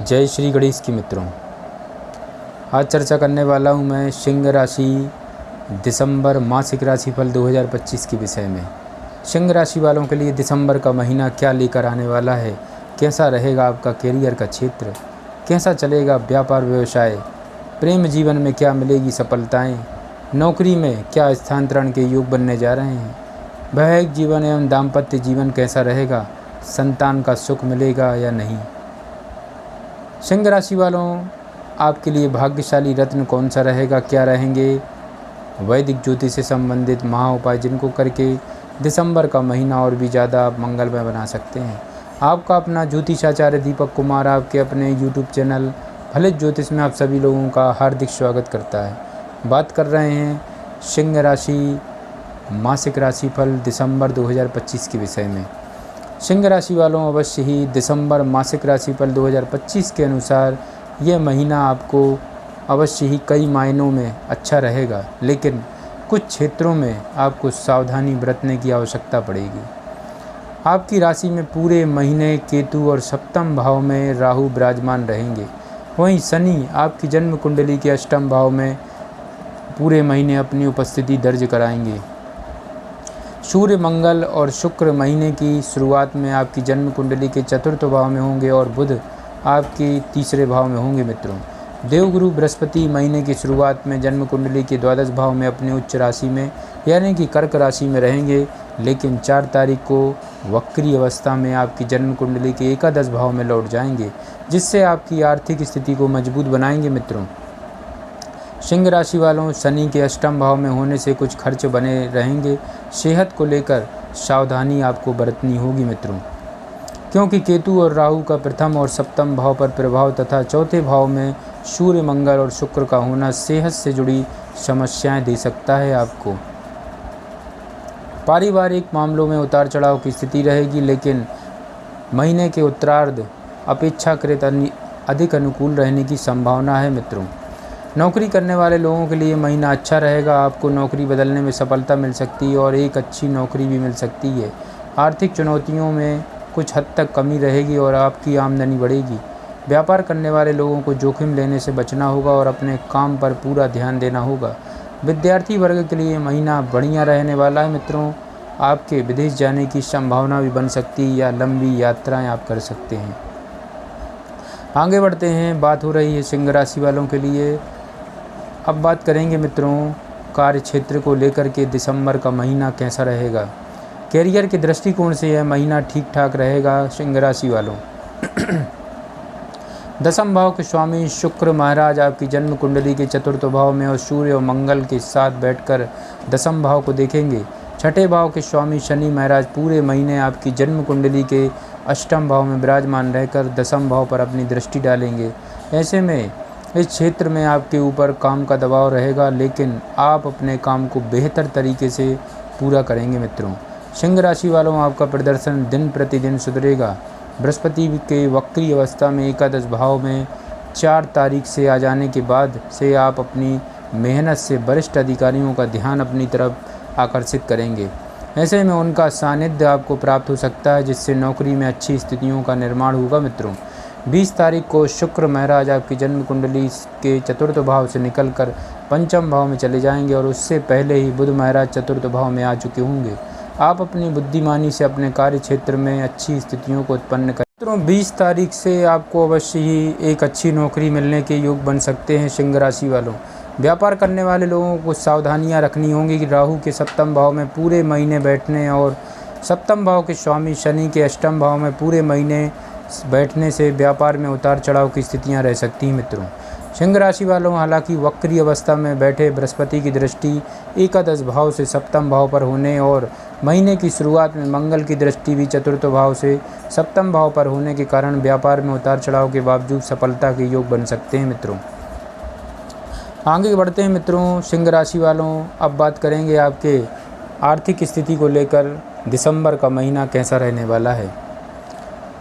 जय श्री गणेश की मित्रों। आज चर्चा करने वाला हूँ मैं सिंह राशि दिसंबर मासिक राशिफल 2025 के विषय में। सिंह राशि वालों के लिए दिसंबर का महीना क्या लेकर आने वाला है, कैसा रहेगा आपका कैरियर का क्षेत्र, कैसा चलेगा व्यापार व्यवसाय, प्रेम जीवन में क्या मिलेगी सफलताएं, नौकरी में क्या स्थानांतरण के योग बनने जा रहे हैं, वैवाहिक जीवन एवं दाम्पत्य जीवन कैसा रहेगा, संतान का सुख मिलेगा या नहीं। सिंह राशि वालों, आपके लिए भाग्यशाली रत्न कौन सा रहेगा, क्या रहेंगे वैदिक ज्योतिष से संबंधित महा उपाय जिनको करके दिसंबर का महीना और भी ज़्यादा आप मंगलमय बना सकते हैं। आपका अपना ज्योतिषाचार्य दीपक कुमार आपके अपने यूट्यूब चैनल फलित ज्योतिष में आप सभी लोगों का हार्दिक स्वागत करता है। बात कर रहे हैं सिंह राशि मासिक राशिफल दिसंबर 2025 के विषय में। सिंह राशि वालों, अवश्य ही दिसंबर मासिक राशिफल 2025 के अनुसार यह महीना आपको अवश्य ही कई मायनों में अच्छा रहेगा, लेकिन कुछ क्षेत्रों में आपको सावधानी बरतने की आवश्यकता पड़ेगी। आपकी राशि में पूरे महीने केतु और सप्तम भाव में राहु विराजमान रहेंगे। वहीं शनि आपकी जन्म कुंडली के अष्टम भाव में पूरे महीने अपनी उपस्थिति दर्ज कराएंगे। सूर्य, मंगल और शुक्र महीने की शुरुआत में आपकी जन्म कुंडली के चतुर्थ भाव में होंगे और बुध आपके तीसरे भाव में होंगे। मित्रों, देवगुरु बृहस्पति महीने की शुरुआत में जन्म कुंडली के द्वादश भाव में अपनी उच्च राशि में यानी कि कर्क राशि में रहेंगे, लेकिन 4 तारीख को वक्री अवस्था में आपकी जन्म कुंडली के एकादश भाव में लौट जाएंगे, जिससे आपकी आर्थिक स्थिति को मजबूत बनाएंगे। मित्रों, सिंह राशि वालों, शनि के अष्टम भाव में होने से कुछ खर्च बने रहेंगे। सेहत को लेकर सावधानी आपको बरतनी होगी मित्रों, क्योंकि केतु और राहु का प्रथम और सप्तम भाव पर प्रभाव तथा चौथे भाव में सूर्य, मंगल और शुक्र का होना सेहत से जुड़ी समस्याएं दे सकता है आपको। पारिवारिक मामलों में उतार चढ़ाव की स्थिति रहेगी, लेकिन महीने के उत्तरार्ध अपेक्षाकृत अधिक अनुकूल रहने की संभावना है। मित्रों, नौकरी करने वाले लोगों के लिए महीना अच्छा रहेगा। आपको नौकरी बदलने में सफलता मिल सकती है और एक अच्छी नौकरी भी मिल सकती है। आर्थिक चुनौतियों में कुछ हद तक कमी रहेगी और आपकी आमदनी बढ़ेगी। व्यापार करने वाले लोगों को जोखिम लेने से बचना होगा और अपने काम पर पूरा ध्यान देना होगा। विद्यार्थी वर्ग के लिए महीना बढ़िया रहने वाला है। मित्रों, आपके विदेश जाने की संभावना भी बन सकती है या लंबी यात्राएँ आप कर सकते हैं। आगे बढ़ते हैं। बात हो रही है सिंह राशि वालों के लिए। अब बात करेंगे मित्रों कार्य क्षेत्र को लेकर के दिसंबर का महीना कैसा रहेगा। कैरियर के दृष्टिकोण से यह महीना ठीक ठाक रहेगा। सिंह राशि वालों, दसम भाव के स्वामी शुक्र महाराज आपकी जन्म कुंडली के चतुर्थ भाव में और सूर्य और मंगल के साथ बैठकर दसम भाव को देखेंगे। छठे भाव के स्वामी शनि महाराज पूरे महीने आपकी जन्म कुंडली के अष्टम भाव में विराजमान रहकर दसम भाव पर अपनी दृष्टि डालेंगे। ऐसे में इस क्षेत्र में आपके ऊपर काम का दबाव रहेगा, लेकिन आप अपने काम को बेहतर तरीके से पूरा करेंगे। मित्रों, सिंह राशि वालों, आपका प्रदर्शन दिन प्रतिदिन सुधरेगा। बृहस्पति के वक्री अवस्था में एकादश भाव में 4 तारीख से आ जाने के बाद से आप अपनी मेहनत से वरिष्ठ अधिकारियों का ध्यान अपनी तरफ आकर्षित करेंगे। ऐसे में उनका सानिध्य आपको प्राप्त हो सकता है, जिससे नौकरी में अच्छी स्थितियों का निर्माण होगा। मित्रों, 20 तारीख को शुक्र महाराज आपकी जन्म कुंडली के चतुर्थ भाव से निकलकर पंचम भाव में चले जाएंगे और उससे पहले ही बुध महाराज चतुर्थ भाव में आ चुके होंगे। आप अपनी बुद्धिमानी से अपने कार्य क्षेत्र में अच्छी स्थितियों को उत्पन्न करें। मित्रों, 20 तारीख से आपको अवश्य ही एक अच्छी नौकरी मिलने के योग बन सकते हैं। सिंह राशि वालों, व्यापार करने वाले लोगों को सावधानियाँ रखनी होंगी कि राहु के सप्तम भाव में पूरे महीने बैठने और सप्तम भाव के स्वामी शनि के अष्टम भाव में पूरे महीने बैठने से व्यापार में उतार चढ़ाव की स्थितियां रह सकती हैं। मित्रों, सिंह राशि वालों, हालांकि वक्री अवस्था में बैठे बृहस्पति की दृष्टि एकादश भाव से सप्तम भाव पर होने और महीने की शुरुआत में मंगल की दृष्टि भी चतुर्थ भाव से सप्तम भाव पर होने के कारण व्यापार में उतार चढ़ाव के बावजूद सफलता के योग बन सकते हैं। मित्रों, आगे बढ़ते हैं। मित्रों, सिंह राशि वालों, अब बात करेंगे आपके आर्थिक स्थिति को लेकर दिसंबर का महीना कैसा रहने वाला है।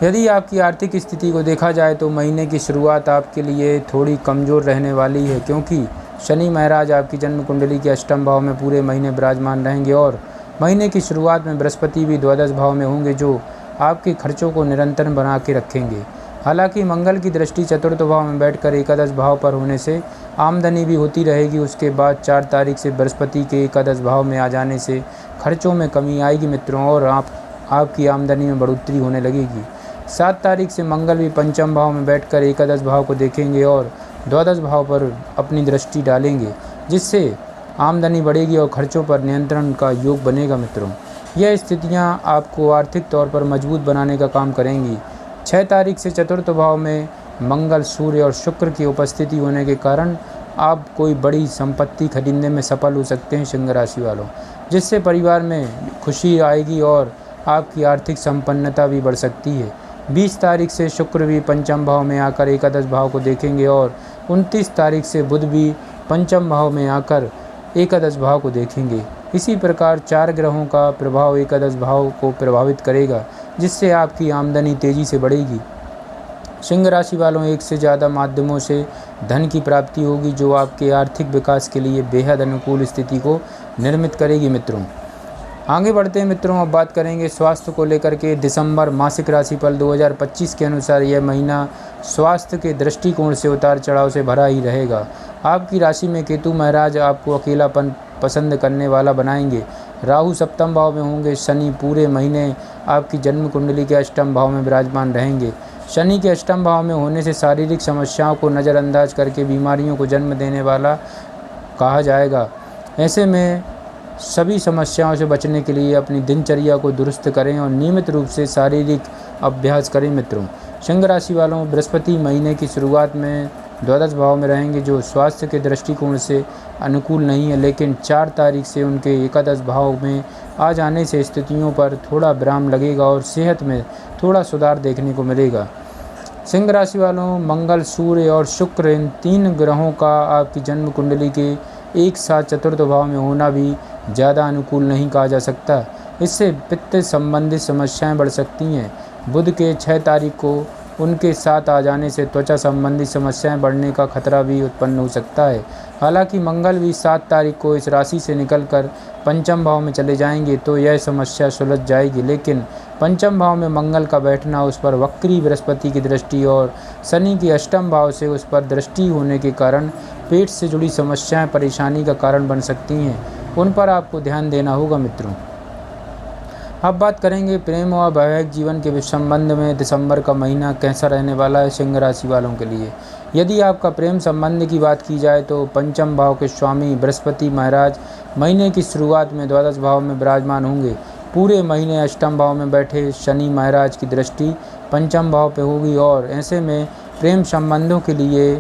यदि आपकी आर्थिक स्थिति को देखा जाए तो महीने की शुरुआत आपके लिए थोड़ी कमज़ोर रहने वाली है, क्योंकि शनि महाराज आपकी जन्म कुंडली के अष्टम भाव में पूरे महीने विराजमान रहेंगे और महीने की शुरुआत में बृहस्पति भी द्वादश भाव में होंगे, जो आपके खर्चों को निरंतर बना के रखेंगे। हालांकि मंगल की दृष्टि चतुर्थ भाव में बैठकर एकादश भाव पर होने से आमदनी भी होती रहेगी। उसके बाद 4 तारीख से बृहस्पति के एकादश भाव में आ जाने से खर्चों में कमी आएगी मित्रों, और आपकी आमदनी में बढ़ोतरी होने लगेगी। 7 तारीख से मंगल भी पंचम भाव में बैठकर एकादश भाव को देखेंगे और द्वादश भाव पर अपनी दृष्टि डालेंगे, जिससे आमदनी बढ़ेगी और खर्चों पर नियंत्रण का योग बनेगा मित्रों। यह स्थितियां आपको आर्थिक तौर पर मजबूत बनाने का काम करेंगी। 6 तारीख से चतुर्थ भाव में मंगल, सूर्य और शुक्र की उपस्थिति होने के कारण आप कोई बड़ी संपत्ति खरीदने में सफल हो सकते हैं सिंह राशि वालों, जिससे परिवार में खुशी आएगी और आपकी आर्थिक संपन्नता भी बढ़ सकती है। 20 तारीख से शुक्र भी पंचम भाव में आकर एकादश भाव को देखेंगे और 29 तारीख से बुध भी पंचम भाव में आकर एकादश भाव को देखेंगे। इसी प्रकार 4 ग्रहों का प्रभाव एकादश भाव को प्रभावित करेगा, जिससे आपकी आमदनी तेजी से बढ़ेगी। सिंह राशि वालों, एक से ज़्यादा माध्यमों से धन की प्राप्ति होगी, जो आपके आर्थिक विकास के लिए बेहद अनुकूल स्थिति को निर्मित करेगी मित्रों। आगे बढ़ते हैं मित्रों, अब बात करेंगे स्वास्थ्य को लेकर के। दिसंबर मासिक राशिफल 2025 के अनुसार यह महीना स्वास्थ्य के दृष्टिकोण से उतार चढ़ाव से भरा ही रहेगा। आपकी राशि में केतु महाराज आपको अकेलापन पसंद करने वाला बनाएंगे। राहु सप्तम भाव में होंगे। शनि पूरे महीने आपकी जन्म कुंडली के अष्टम भाव में विराजमान रहेंगे। शनि के अष्टम भाव में होने से शारीरिक समस्याओं को नज़रअंदाज करके बीमारियों को जन्म देने वाला कहा जाएगा। ऐसे में सभी समस्याओं से बचने के लिए अपनी दिनचर्या को दुरुस्त करें और नियमित रूप से शारीरिक अभ्यास करें मित्रों। सिंह राशि वालों, बृहस्पति महीने की शुरुआत में द्वादश भाव में रहेंगे, जो स्वास्थ्य के दृष्टिकोण से अनुकूल नहीं है, लेकिन 4 तारीख से उनके एकादश भाव में आ जाने से स्थितियों पर थोड़ा विराम लगेगा और सेहत में थोड़ा सुधार देखने को मिलेगा। सिंह राशि वालों, मंगल, सूर्य और शुक्र, इन 3 ग्रहों का आपकी जन्म कुंडली के एक साथ चतुर्थ भाव में होना भी ज़्यादा अनुकूल नहीं कहा जा सकता। इससे पित्त संबंधित समस्याएं बढ़ सकती हैं। बुध के 6 तारीख को उनके साथ आ जाने से त्वचा संबंधी समस्याएं बढ़ने का खतरा भी उत्पन्न हो सकता है। हालांकि मंगल भी 7 तारीख को इस राशि से निकलकर पंचम भाव में चले जाएंगे तो यह समस्या सुलझ जाएगी, लेकिन पंचम भाव में मंगल का बैठना, उस पर वक्री बृहस्पति की दृष्टि और शनि की अष्टम भाव से उस पर दृष्टि होने के कारण पेट से जुड़ी समस्याएं परेशानी का कारण बन सकती हैं। उन पर आपको ध्यान देना होगा मित्रों। अब बात करेंगे प्रेम और वैवाहिक जीवन के संबंध में दिसंबर का महीना कैसा रहने वाला है सिंह राशि वालों के लिए। यदि आपका प्रेम संबंध की बात की जाए तो पंचम भाव के स्वामी बृहस्पति महाराज महीने की शुरुआत में द्वादश भाव में विराजमान होंगे। पूरे महीने अष्टम भाव में बैठे शनि महाराज की दृष्टि पंचम भाव पे होगी और ऐसे में प्रेम संबंधों के लिए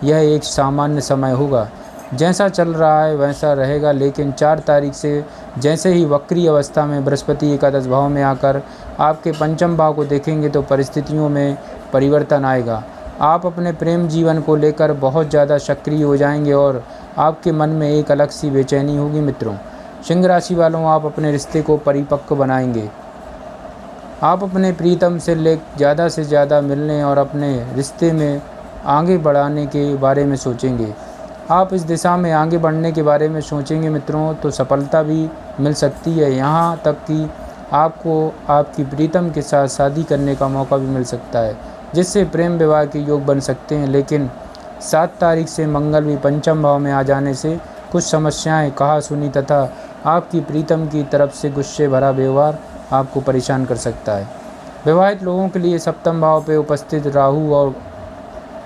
यह एक सामान्य समय होगा। जैसा चल रहा है वैसा रहेगा, लेकिन 4 तारीख से जैसे ही वक्री अवस्था में बृहस्पति एकादश भाव में आकर आपके पंचम भाव को देखेंगे तो परिस्थितियों में परिवर्तन आएगा। आप अपने प्रेम जीवन को लेकर बहुत ज़्यादा सक्रिय हो जाएंगे और आपके मन में एक अलग सी बेचैनी होगी मित्रों। सिंह राशि वालों, आप अपने रिश्ते को परिपक्व बनाएंगे। आप अपने प्रीतम से ज़्यादा मिलने और अपने रिश्ते में आगे बढ़ाने के बारे में सोचेंगे। आप इस दिशा में आगे बढ़ने के बारे में सोचेंगे मित्रों तो सफलता भी मिल सकती है। यहाँ तक कि आपको आपकी प्रीतम के साथ शादी करने का मौका भी मिल सकता है, जिससे प्रेम विवाह के योग बन सकते हैं। लेकिन 7 तारीख से मंगल भी पंचम भाव में आ जाने से कुछ समस्याएं, कहा सुनी तथा आपकी प्रीतम की तरफ से गुस्से भरा व्यवहार आपको परेशान कर सकता है। विवाहित लोगों के लिए सप्तम भाव पर उपस्थित राहु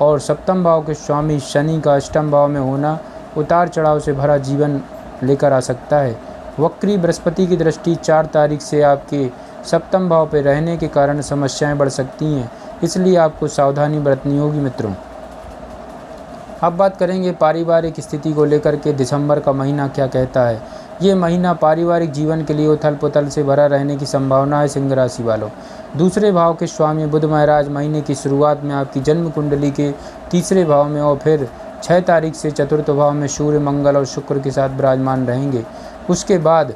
और सप्तम भाव के स्वामी शनि का अष्टम भाव में होना उतार चढ़ाव से भरा जीवन लेकर आ सकता है। वक्री बृहस्पति की दृष्टि 4 तारीख से आपके सप्तम भाव पर रहने के कारण समस्याएं बढ़ सकती हैं, इसलिए आपको सावधानी बरतनी होगी मित्रों। अब बात करेंगे पारिवारिक स्थिति को लेकर के दिसंबर का महीना क्या कहता है। ये महीना पारिवारिक जीवन के लिए उथल पुथल से भरा रहने की संभावना है सिंह राशि वालों। दूसरे भाव के स्वामी बुध महाराज महीने की शुरुआत में आपकी जन्म कुंडली के तीसरे भाव में और फिर 6 तारीख से चतुर्थ भाव में सूर्य, मंगल और शुक्र के साथ विराजमान रहेंगे। उसके बाद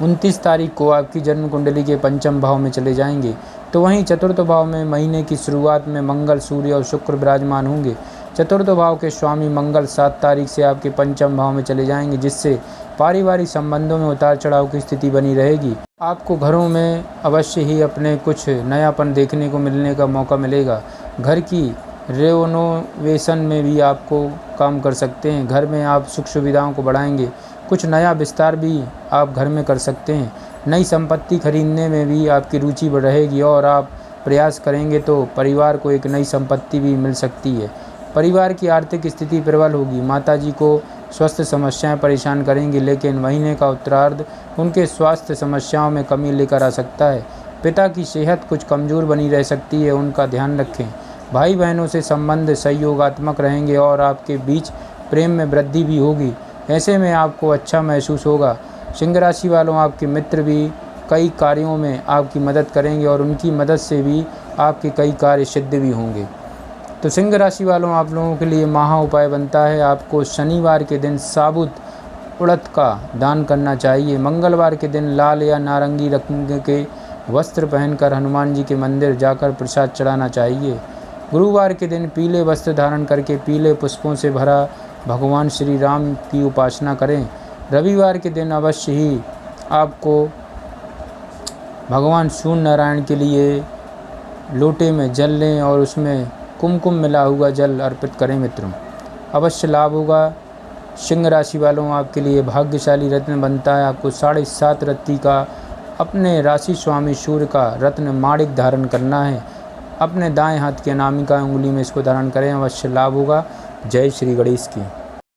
29 तारीख को आपकी जन्म कुंडली के पंचम भाव में चले जाएंगे। तो वहीं चतुर्थ भाव में महीने की शुरुआत में मंगल, सूर्य और शुक्र विराजमान होंगे। चतुर्थ भाव के स्वामी मंगल 7 तारीख से आपके पंचम भाव में चले जाएंगे, जिससे पारिवारिक संबंधों में उतार चढ़ाव की स्थिति बनी रहेगी। आपको घरों में अवश्य ही अपने कुछ नयापन देखने को मिलने का मौका मिलेगा। घर की रेनोवेशन में भी आपको काम कर सकते हैं। घर में आप सुख सुविधाओं को बढ़ाएंगे। कुछ नया विस्तार भी आप घर में कर सकते हैं। नई संपत्ति खरीदने में भी आपकी रुचि बढ़ रहेगी और आप प्रयास करेंगे तो परिवार को एक नई संपत्ति भी मिल सकती है। परिवार की आर्थिक स्थिति प्रबल होगी। माताजी को स्वास्थ्य समस्याएं परेशान करेंगी, लेकिन महीने का उत्तरार्ध उनके स्वास्थ्य समस्याओं में कमी लेकर आ सकता है। पिता की सेहत कुछ कमज़ोर बनी रह सकती है, उनका ध्यान रखें। भाई बहनों से संबंध सहयोगात्मक रहेंगे और आपके बीच प्रेम में वृद्धि भी होगी। ऐसे में आपको अच्छा महसूस होगा। सिंह राशि वालों, आपके मित्र भी कई कार्यों में आपकी मदद करेंगे और उनकी मदद से भी आपके कई कार्य सिद्ध भी होंगे। तो सिंह राशि वालों, आप लोगों के लिए महा उपाय बनता है आपको शनिवार के दिन साबुत उड़द का दान करना चाहिए। मंगलवार के दिन लाल या नारंगी रंग के वस्त्र पहनकर हनुमान जी के मंदिर जाकर प्रसाद चढ़ाना चाहिए। गुरुवार के दिन पीले वस्त्र धारण करके पीले पुष्पों से भरा भगवान श्री राम की उपासना करें। रविवार के दिन अवश्य ही आपको भगवान सूर्य नारायण के लिए लोटे में जल लें और उसमें कुमकुम मिला हुआ जल अर्पित करें। मित्रों, अवश्य लाभ होगा। सिंह राशि वालों, आपके लिए भाग्यशाली रत्न बनता है। आपको 7.5 रत्ती का अपने राशि स्वामी सूर्य का रत्न माणिक धारण करना है। अपने दाएं हाथ की अनामिका उंगली में इसको धारण करें, अवश्य लाभ होगा। जय श्री गणेश की।